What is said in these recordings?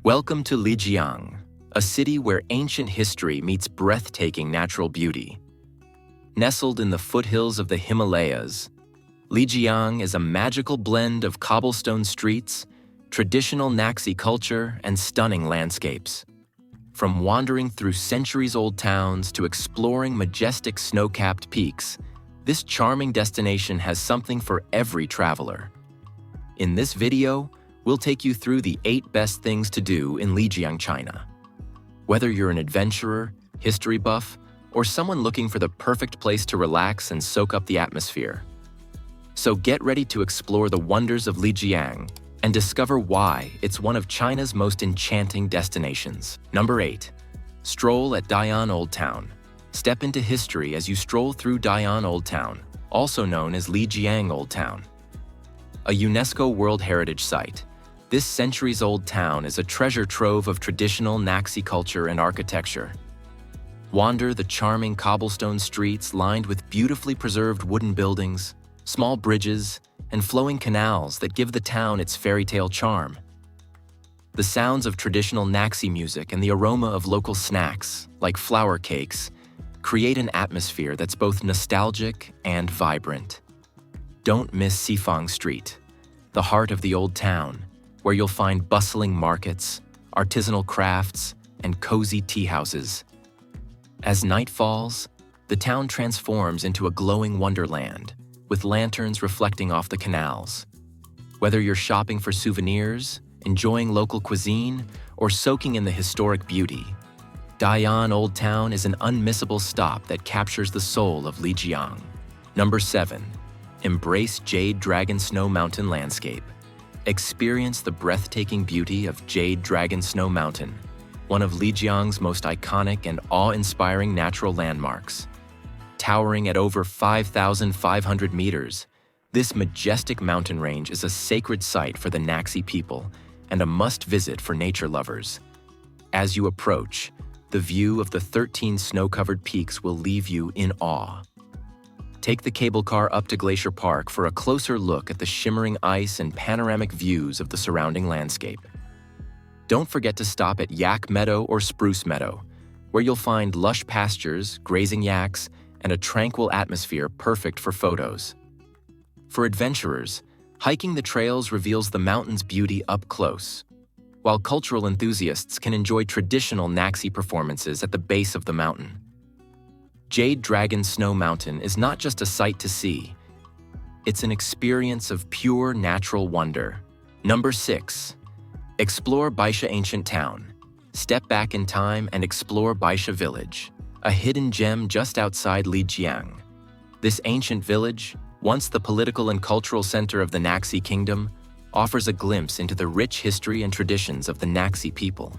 Welcome to Lijiang, a city where ancient history meets breathtaking natural beauty. Nestled in the foothills of the Himalayas, Lijiang is a magical blend of cobblestone streets, traditional Naxi culture, and stunning landscapes. From wandering through centuries-old towns to exploring majestic snow-capped peaks, this charming destination has something for every traveler. In this video, we'll take you through the 8 best things to do in Lijiang, China. Whether you're an adventurer, history buff, or someone looking for the perfect place to relax and soak up the atmosphere. So get ready to explore the wonders of Lijiang and discover why it's one of China's most enchanting destinations. Number 8. Stroll at Dayan Old Town. Step into history as you stroll through Dayan Old Town, also known as Lijiang Old Town. A UNESCO World Heritage Site, this centuries-old town is a treasure trove of traditional Naxi culture and architecture. Wander the charming cobblestone streets lined with beautifully preserved wooden buildings, small bridges, and flowing canals that give the town its fairy tale charm. The sounds of traditional Naxi music and the aroma of local snacks, like flour cakes, create an atmosphere that's both nostalgic and vibrant. Don't miss Sifang Street, the heart of the old town, where you'll find bustling markets, artisanal crafts, and cozy tea houses. As night falls, the town transforms into a glowing wonderland, with lanterns reflecting off the canals. Whether you're shopping for souvenirs, enjoying local cuisine, or soaking in the historic beauty, Dayan Old Town is an unmissable stop that captures the soul of Lijiang. Number 7. Embrace Jade Dragon Snow Mountain landscape. Experience the breathtaking beauty of Jade Dragon Snow Mountain, one of Lijiang's most iconic and awe-inspiring natural landmarks. Towering at over 5,500 meters, this majestic mountain range is a sacred site for the Naxi people and a must-visit for nature lovers. As you approach, the view of the 13 snow-covered peaks will leave you in awe. Take the cable car up to Glacier Park for a closer look at the shimmering ice and panoramic views of the surrounding landscape. Don't forget to stop at Yak Meadow or Spruce Meadow, where you'll find lush pastures, grazing yaks, and a tranquil atmosphere perfect for photos. For adventurers, hiking the trails reveals the mountain's beauty up close, while cultural enthusiasts can enjoy traditional Naxi performances at the base of the mountain. Jade Dragon Snow Mountain is not just a sight to see, it's an experience of pure natural wonder. Number 6. Explore Baisha Ancient Town. Step back in time and explore Baisha Village, a hidden gem just outside Lijiang. This ancient village, once the political and cultural center of the Naxi kingdom, offers a glimpse into the rich history and traditions of the Naxi people.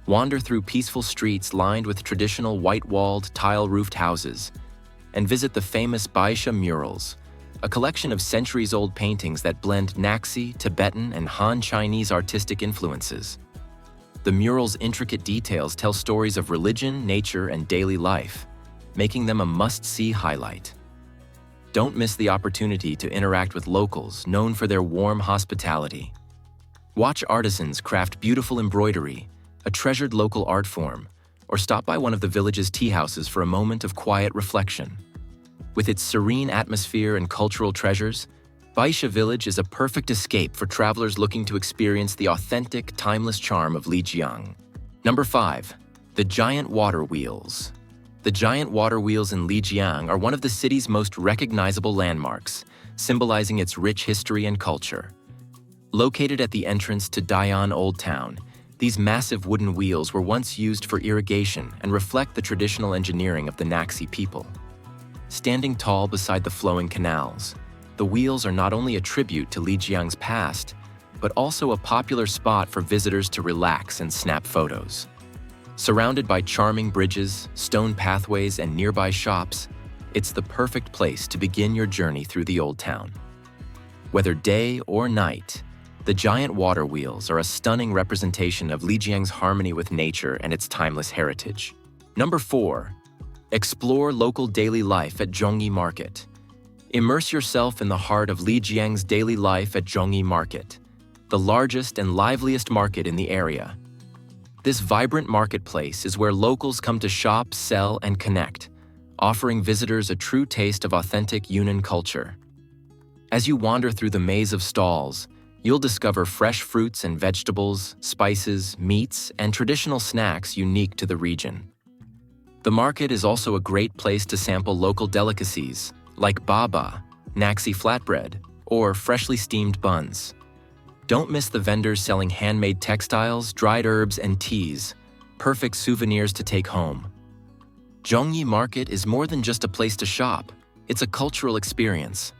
Wander through peaceful streets lined with traditional white-walled, tile-roofed houses, and visit the famous Baisha murals, a collection of centuries-old paintings that blend Naxi, Tibetan, and Han Chinese artistic influences. The murals' intricate details tell stories of religion, nature, and daily life, making them a must-see highlight. Don't miss the opportunity to interact with locals known for their warm hospitality. Watch artisans craft beautiful embroidery, a treasured local art form, or stop by one of the village's tea houses for a moment of quiet reflection. With its serene atmosphere and cultural treasures, Baisha Village is a perfect escape for travelers looking to experience the authentic, timeless charm of Lijiang. Number 5. The Giant Water Wheels. The giant water wheels in Lijiang are one of the city's most recognizable landmarks, symbolizing its rich history and culture. Located at the entrance to Dayan Old Town, these massive wooden wheels were once used for irrigation and reflect the traditional engineering of the Naxi people. Standing tall beside the flowing canals, the wheels are not only a tribute to Lijiang's past, but also a popular spot for visitors to relax and snap photos. Surrounded by charming bridges, stone pathways, and nearby shops, it's the perfect place to begin your journey through the old town. Whether day or night, the giant water wheels are a stunning representation of Lijiang's harmony with nature and its timeless heritage. Number 4. Explore local daily life at Zhongyi Market. Immerse yourself in the heart of Lijiang's daily life at Zhongyi Market, the largest and liveliest market in the area. This vibrant marketplace is where locals come to shop, sell, and connect, offering visitors a true taste of authentic Yunnan culture. As you wander through the maze of stalls, you'll discover fresh fruits and vegetables, spices, meats, and traditional snacks unique to the region. The market is also a great place to sample local delicacies like baba, Naxi flatbread, or freshly steamed buns. Don't miss the vendors selling handmade textiles, dried herbs, and teas, perfect souvenirs to take home. Zhongyi Market is more than just a place to shop, it's a cultural experience.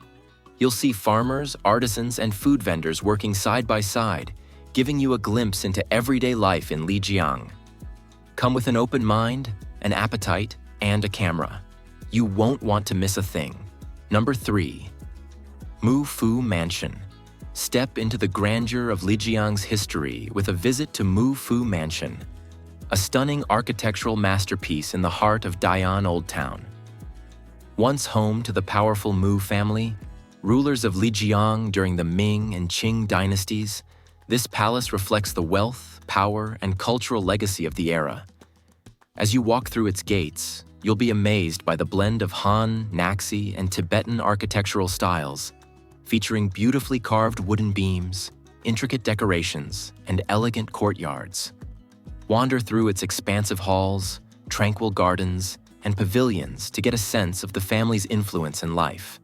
You'll see farmers, artisans, and food vendors working side by side, giving you a glimpse into everyday life in Lijiang. Come with an open mind, an appetite, and a camera. You won't want to miss a thing. Number 3. Mufu Mansion. Step into the grandeur of Lijiang's history with a visit to Mufu Mansion, a stunning architectural masterpiece in the heart of Dayan Old Town. Once home to the powerful Mu family, rulers of Lijiang during the Ming and Qing dynasties, this palace reflects the wealth, power, and cultural legacy of the era. As you walk through its gates, you'll be amazed by the blend of Han, Naxi, and Tibetan architectural styles, featuring beautifully carved wooden beams, intricate decorations, and elegant courtyards. Wander through its expansive halls, tranquil gardens, and pavilions to get a sense of the family's influence in life.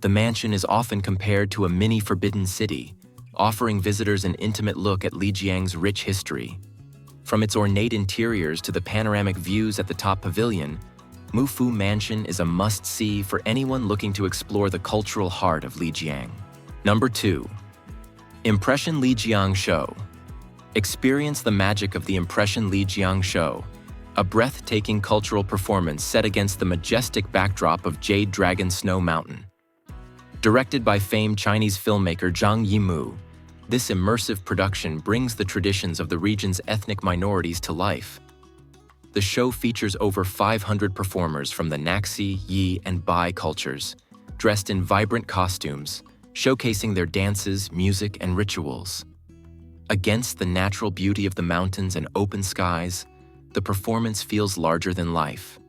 The mansion is often compared to a mini Forbidden City, offering visitors an intimate look at Lijiang's rich history. From its ornate interiors to the panoramic views at the top pavilion, Mufu Mansion is a must-see for anyone looking to explore the cultural heart of Lijiang. Number 2. Impression Lijiang Show. Experience the magic of the Impression Lijiang Show, a breathtaking cultural performance set against the majestic backdrop of Jade Dragon Snow Mountain. Directed by famed Chinese filmmaker Zhang Yimou, this immersive production brings the traditions of the region's ethnic minorities to life. The show features over 500 performers from the Naxi, Yi, and Bai cultures, dressed in vibrant costumes, showcasing their dances, music, and rituals. Against the natural beauty of the mountains and open skies, the performance feels larger than life.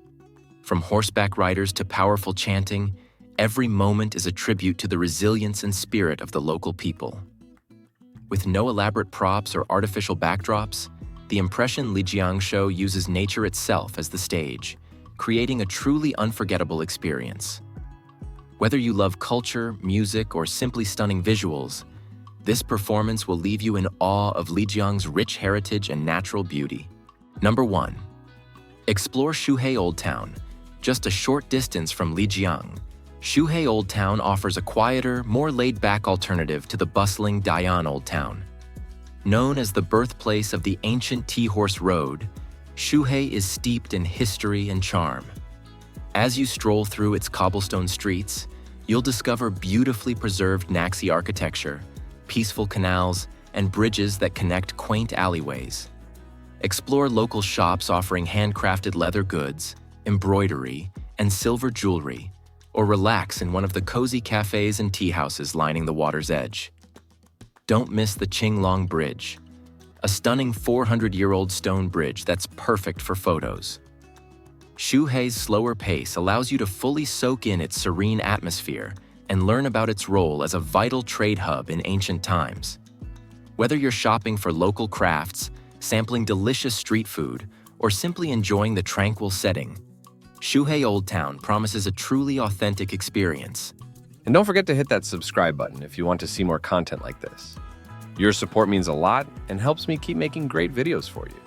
From horseback riders to powerful chanting, every moment is a tribute to the resilience and spirit of the local people. With no elaborate props or artificial backdrops, the Impression Lijiang Show uses nature itself as the stage, creating a truly unforgettable experience. Whether you love culture, music, or simply stunning visuals, this performance will leave you in awe of Lijiang's rich heritage and natural beauty. Number 1. Explore Shuhe Old Town. Just a short distance from Lijiang, Shuhe Old Town offers a quieter, more laid-back alternative to the bustling Dayan Old Town. Known as the birthplace of the ancient Tea-Horse Road, Shuhe is steeped in history and charm. As you stroll through its cobblestone streets, you'll discover beautifully preserved Naxi architecture, peaceful canals, and bridges that connect quaint alleyways. Explore local shops offering handcrafted leather goods, embroidery, and silver jewelry, or relax in one of the cozy cafes and tea houses lining the water's edge. Don't miss the Qinglong Bridge, a stunning 400-year-old stone bridge that's perfect for photos. Shuhe's slower pace allows you to fully soak in its serene atmosphere and learn about its role as a vital trade hub in ancient times. Whether you're shopping for local crafts, sampling delicious street food, or simply enjoying the tranquil setting, Shuhe Old Town promises a truly authentic experience. And don't forget to hit that subscribe button if you want to see more content like this. Your support means a lot and helps me keep making great videos for you.